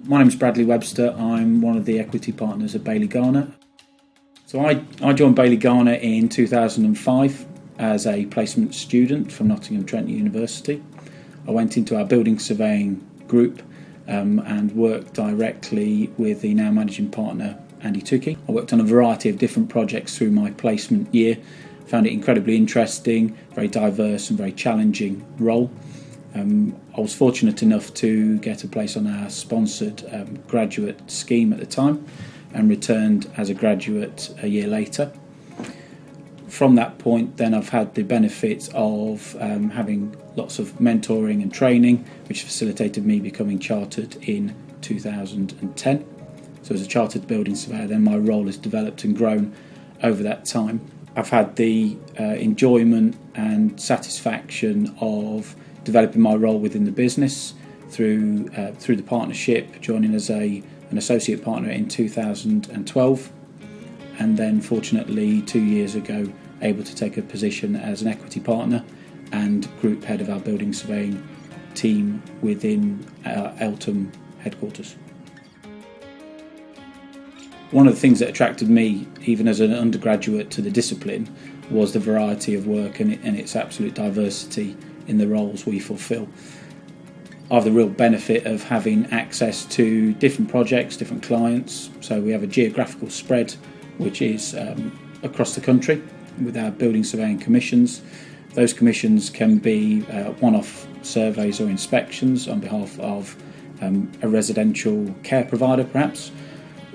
My name is Bradley Webster. I'm one of the equity partners at Baily Garner. So I joined Baily Garner in 2005 as a placement student from Nottingham Trent University. I went into our building surveying group and worked directly with the now managing partner Andy Tukey. I worked on a variety of different projects through my placement year. Found it incredibly interesting, very diverse and very challenging role. I was fortunate enough to get a place on our sponsored graduate scheme at the time and returned as a graduate a year later. From that point then I've had the benefits of having lots of mentoring and training, which facilitated me becoming chartered in 2010. So as a chartered building surveyor then my role has developed and grown over that time. I've had the enjoyment and satisfaction of developing my role within the business through the partnership, joining as an associate partner in 2012, and then fortunately 2 years ago able to take a position as an equity partner and group head of our building surveying team within our Eltham headquarters. One of the things that attracted me, even as an undergraduate, to the discipline was the variety of work and its absolute diversity in the roles we fulfil. I have the real benefit of having access to different projects, different clients. So we have a geographical spread which is across the country with our building surveying commissions. Those commissions can be one-off surveys or inspections on behalf of a residential care provider perhaps,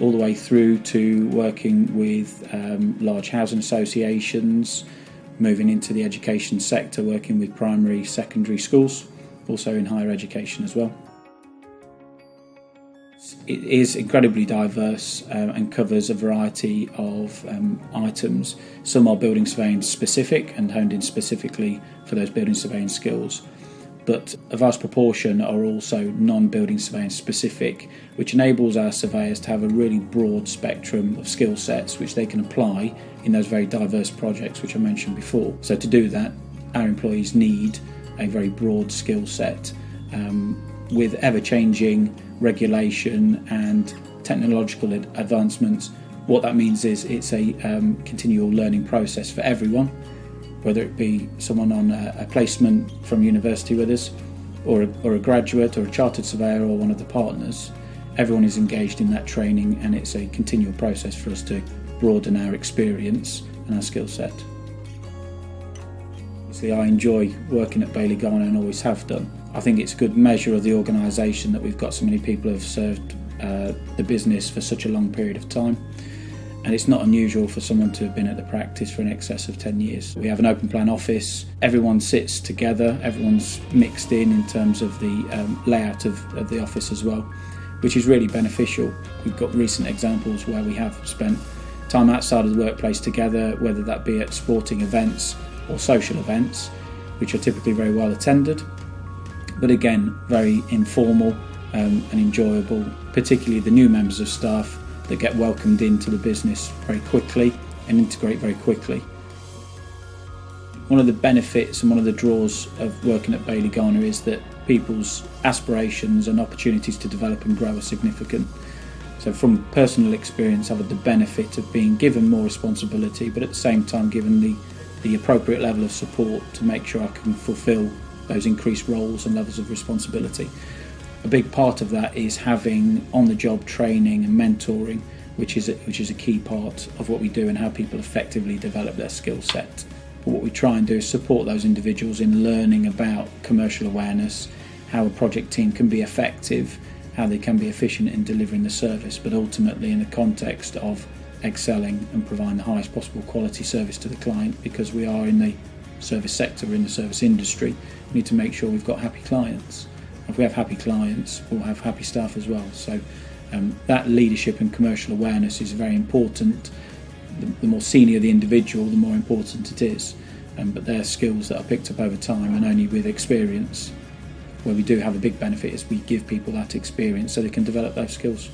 all the way through to working with large housing associations, moving into the education sector, working with primary, secondary schools, also in higher education as well. It is incredibly diverse and covers a variety of items. Some are building surveying specific and honed in specifically for those building surveying skills, but a vast proportion are also non-building surveying specific, which enables our surveyors to have a really broad spectrum of skill sets which they can apply in those very diverse projects which I mentioned before. So to do that, our employees need a very broad skill set with ever-changing regulation and technological advancements. What that means is it's a continual learning process for everyone, whether it be someone on a placement from university with us or a graduate or a chartered surveyor or one of the partners. Everyone is engaged in that training, and it's a continual process for us to broaden our experience and our skill set. Obviously, I enjoy working at Baily Garner and always have done. I think it's a good measure of the organisation that we've got so many people who have served the business for such a long period of time. And it's not unusual for someone to have been at the practice for in excess of 10 years. We have an open plan office, everyone sits together, everyone's mixed in terms of the layout of the office as well, which is really beneficial. We've got recent examples where we have spent time outside of the workplace together, whether that be at sporting events or social events, which are typically very well attended, but again, very informal and enjoyable, particularly the new members of staff that get welcomed into the business very quickly and integrate very quickly. One of the benefits and one of the draws of working at Baily Garner is that people's aspirations and opportunities to develop and grow are significant. So from personal experience, I've had the benefit of being given more responsibility, but at the same time given the appropriate level of support to make sure I can fulfil those increased roles and levels of responsibility. A big part of that is having on-the-job training and mentoring, which is a key part of what we do and how people effectively develop their skill set. But what we try and do is support those individuals in learning about commercial awareness, how a project team can be effective, how they can be efficient in delivering the service, but ultimately in the context of excelling and providing the highest possible quality service to the client. Because we are in the service sector, we're in the service industry, we need to make sure we've got happy clients. If we have happy clients, we'll have happy staff as well. So that leadership and commercial awareness is very important. The more senior the individual, the more important it is. But they're skills that are picked up over time and only with experience. Where we do have a big benefit is we give people that experience so they can develop those skills.